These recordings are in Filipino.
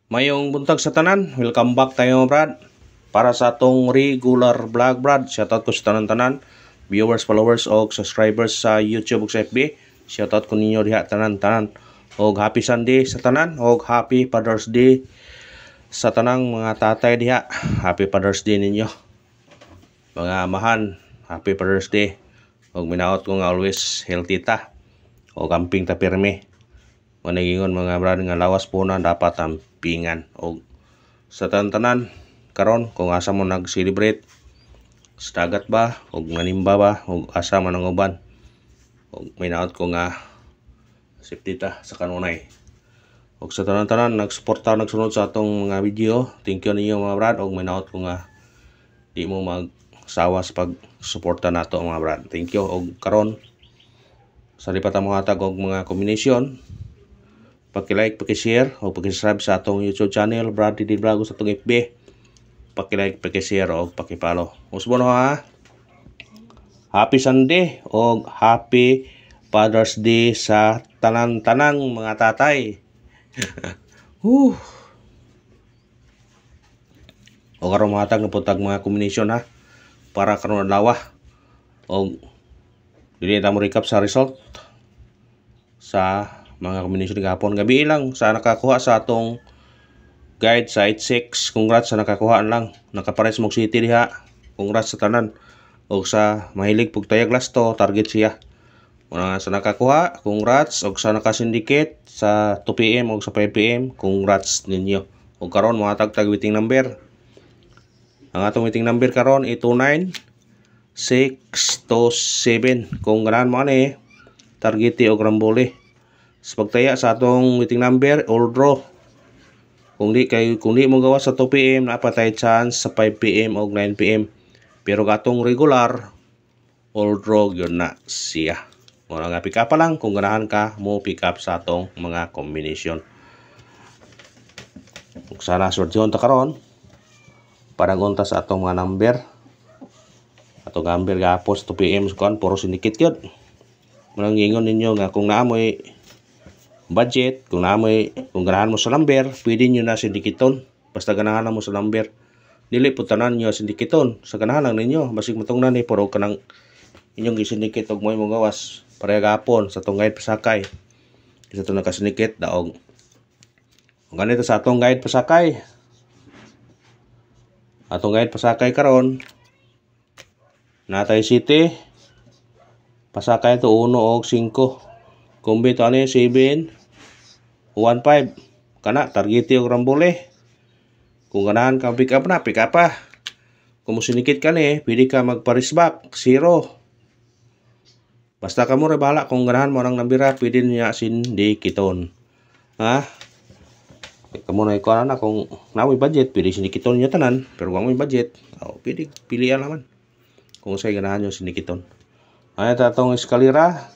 Mayong buntag sa tanan, welcome back tayo brad. Para sa atong regular vlog brad, shoutout ko sa tanan-tanan, viewers, followers o subscribers sa YouTube ug sa FB. Shoutout ko ninyo diha tanan-tanan. Og happy Sunday sa tanan, og happy Father's Day sa tanang mga tatay diha. Happy Father's Day ninyo. Mga amahan, happy Father's Day. Og minaot ko nga always healthy ta. Og camping ta pirmi. Managingon mga brad nga lawas po na dapat ampingan. O sa tanan karon kung asa mo nag-celebrate sa dagat ba o manimba ba o asa man ang uban, o may naot ko nga safety ta sa kanunay. O sa tanan nagsuporta nagsunod sa atong mga video, thank you ninyo mga brad. O may naot ko nga di mo magsawa sa pagsuporta nato mga brad, thank you. O karon sa lipat ang mga tag og mga combination, paki-like, paki-share o paki-subscribe sa atong YouTube channel Brad Didi Vlog, sa atong FB. Paki-like, paki-share o paki-follow. Usbo no ha. Happy Sunday o happy Father's Day sa tanan-tanang mga tatay. O karon mga tag napuntag mga combination ha, para karon adlaw. O dili ta mo recap sa result sa mga combination gahapon. Gabi lang sa nakakuha sa atong guide sa 86. Congrats sa nakakuha lang. Nakapares Mog City diha. Congrats sa tanan. O sa mahilig pug tayag lasto, target siya. Muna sa nakakuha, congrats. O sa nakasyndicate sa 2 PM o sa 5 PM, congrats ninyo. O karon mga tag waiting number. Ang atong waiting number karon 829627. Kung ganahan mo ani, targeti o grambole. Sa pagtaya sa atong waiting number, all draw. Kung di mo gawa sa 2 PM, napatay chance sa 5 PM o 9 PM. Pero katong regular, all draw yun na siya. Muna nga pick up pa lang kung ganahan ka mo pick up sa atong mga combination. Kung sana sortyon ta karon, paragonta sa atong mga number. Atong number gapos 2 PM kon puro sinikit yun. Muna ngingon ninyo nga kung naamoy budget, kung ganahan mo sa number, pwede nyo na sindikiton. Basta ganahan mo sa number, dili putanan nyo sindikiton. Sa ganahan lang ninyo, basig matungnan ni puro kanang inyong gisindikit og mo gawas pareha gapon sa atong guide pasakay. Isa to nakasindikit daog. Kung ganito sa atong guide pasakay, karon natay city pasakay to 1 og 5. Kumbi to ani 7 15 kana targeti og rambole. Kung ganahan ka pick up na, pick up pa. Kung sinikit ka ni, pwede ka magparisback 0. Basta ka mo bahala kung ganahan mo ang nambira, pwede niya sindikiton. Ha? Kamo na ikaw na kung namoy budget, pwede sindikiton niyo tanan. Pero kung may budget, pwede pilihan naman. Kung sa'y ganahan nyo sindikiton. Ay tatong eskalera.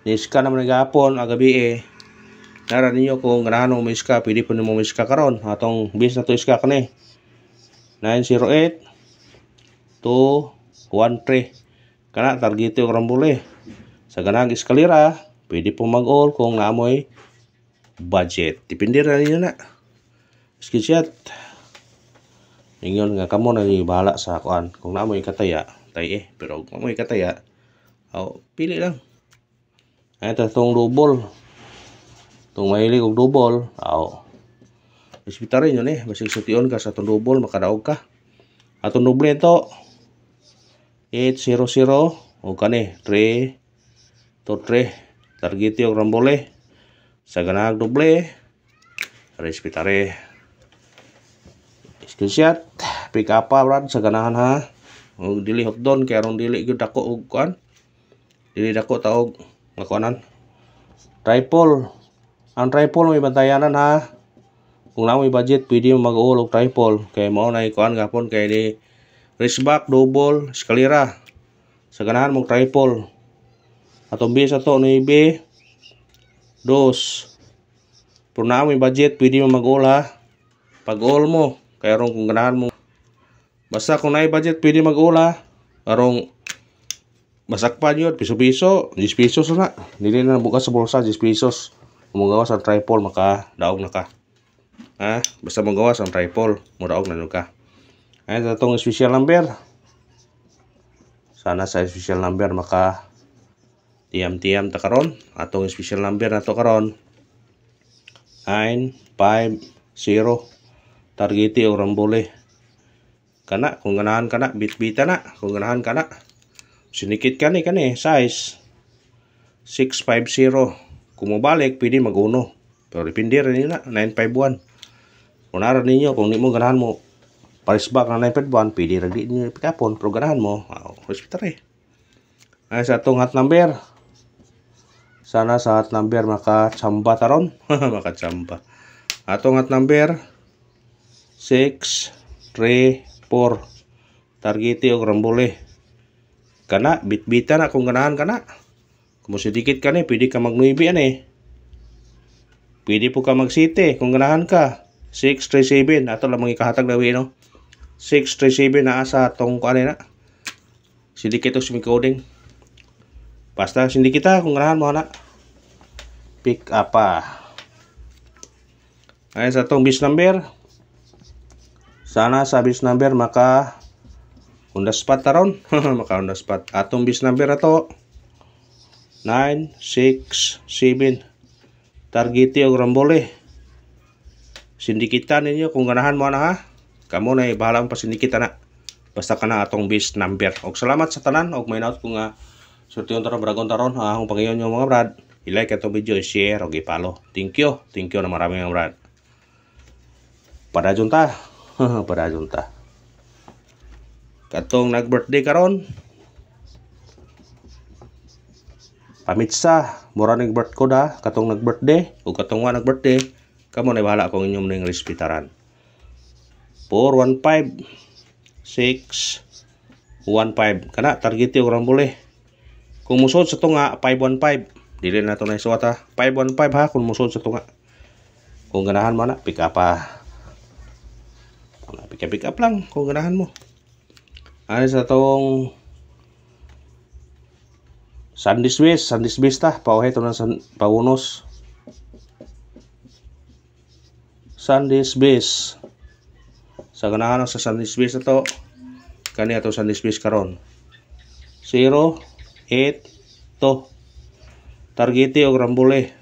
Niska naman nagapon agabi nara ninyo kung ganahan mo iska, pwede po mo iska karon. Atong bis na to iska kani 908 213 kana targete og rambole. Sa ganang eskalera pwede po mag-all kung naamoy budget, depende ra ninyo na. Screenshot ningon nga kamo na bahala sa kuan. Kung naamoy kataya tay pero kung naamoy kataya pili lang. Ay tatong double. Itong mahilig og double, ispita rin yun basig sution ka sa itong double, makadaog ka. Atong double ito 800 o kani 323 targeti og rambole. Sa ganag double ispita rin. Screenshot pick up pa brad sa ganahan ha. Og dili hotdon kay aron dili gyud dako og kuan, dili dako taog makuanan triple. Ang triple may bantayanan ha. Kung na may budget, pwede mo mag-uul og triple. Kaya mo na ikuan gapon kay di raceback, double, eskalera. Sa ganahan mong triple. Atong bisa to 9 2. Pero na may budget, pwede mo mag-uul ha. Pag-uul mo, kaya ron kung ganahan mo. Basta kung na may budget, pwede mag-uul ha. Arong basak pa yun, piso-piso, 10 pesos na. Dili na bukas sa bulsa, 10 pesos. Kung magawa sa triple, maka daog na ka. Basta magawas ang triple, muraog na ka. Ay itong special number. Sana sa special number maka tiyam-tiyam ta karon. Atong special number na to karon 950 targeti o rambole. Kana kung ganahan kana bit-bita na, kung ganahan kana. Sinikit kani size 650. Kung mabalik pwede mag-uno. Pero depende rin na 951. Kung naran ninyo, kung di mo ganahan mo pares back na 951, pwede rin ninyo pikapon. Pero ganahan mo, hospital eh. Ay sa atong hot number. Sana sa hot number makachamba taron. Makachamba. Atong hot number 634. Targeti o rambole. Kana, bit-bita na kung ganahan kana. Kung sidikit ka pwede ka mag-9 Pwede po ka mag-city kung ganahan ka. 637. Ato lang mga ikahatag na no. 637 na asa atong kuan na. Sidikit o sumicoding. Basta sindikit kung ganahan mo na. Pick up Ay sa atong bis number. Sana sa bis number maka Honda Spot taron. Maka Honda Spot. Atong bis number na to 967. Targeti o rambole. Sindikitan ninyo kung ganahan mo na ha. Kamo na bahala ang pasindikita na. Basta ka na atong bis number. Og salamat sa tanan. Og may naut kung surtiyon taron bragon taron. Kung pangayon nyo mga brad. I-like itong video, i-share og i-follow. Thank you. Thank you na marami mga brad. Padadyon ta. Padadyon ta. Katong nag-birthday karon. Pamitsa, mura ning birth code katong nag-birthday o katong wa nag-birthday, kamo na bahala kung inyong ning respetaran. 415 615 kana targeti og rambole. Kung musod sa tunga 515, dili na to na isuwata. 515 ha kung musod sa tunga. Kung ganahan mo na pick up pick up lang kung ganahan mo. Ano sa tong Sandis Base ta. Pauhay ito ng paunos. Sandis Base. Sa ganahan sa Sandis Base na to. Kani ato Sandis Base karon. 082. Targeti o rambole.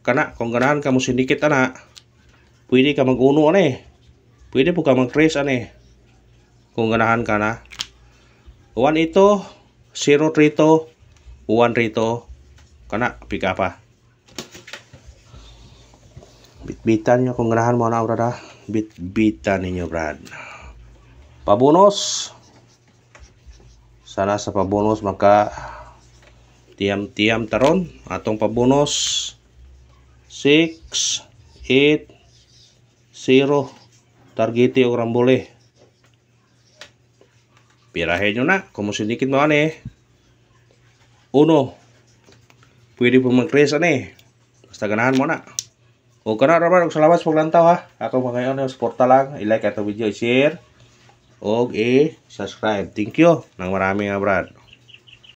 Kana, kung ganahan ka mo sindikit ana. Pwede ka mag-uno Pwede po ka mag-trace Kung ganahan ka na. 182. 032 132 kana pick up Bitbitan nyo kung ganahan mo na brad Bitbitan ninyo brad. Pabonos. Sana sa pabonos maka tiyam-tiyam taron. Atong pabonos 680 targeti o rambole. Pirahin nyo na. Kung musindikit mo uno. Pwede po mag-trace Basta ganahan mo na. Kung ka na raman, salamat sa paglantaw ha. Ako mga ngayon, suporta lang. I-like ito video, i-share. O i-subscribe. Thank you. Nang marami nga brad.